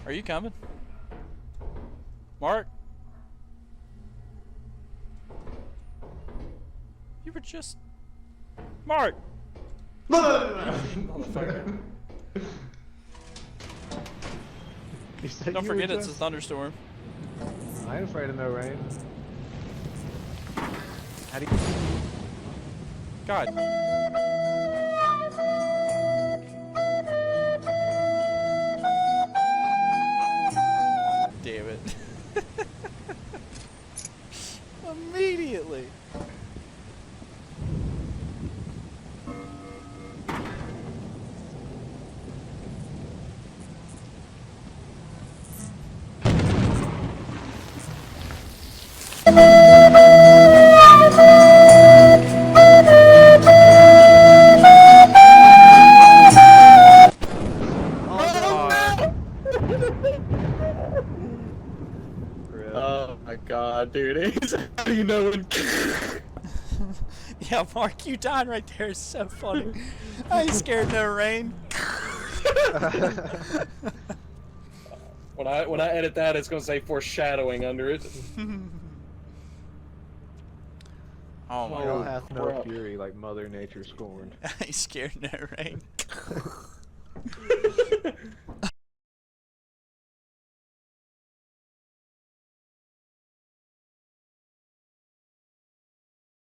Are you coming? Mark? You were just... Mark! Motherfucker. Don't forget it's a thunderstorm. I ain't afraid of no rain. How do you... God. Damn it. Immediately. Oh my god, dude. How do you know when... Yeah, Mark, you dying right there is so funny. I ain't scared no rain. When I edit that, it's gonna say foreshadowing under it. Oh my Hell god. hath no fury like Mother Nature scorned. I ain't scared no rain.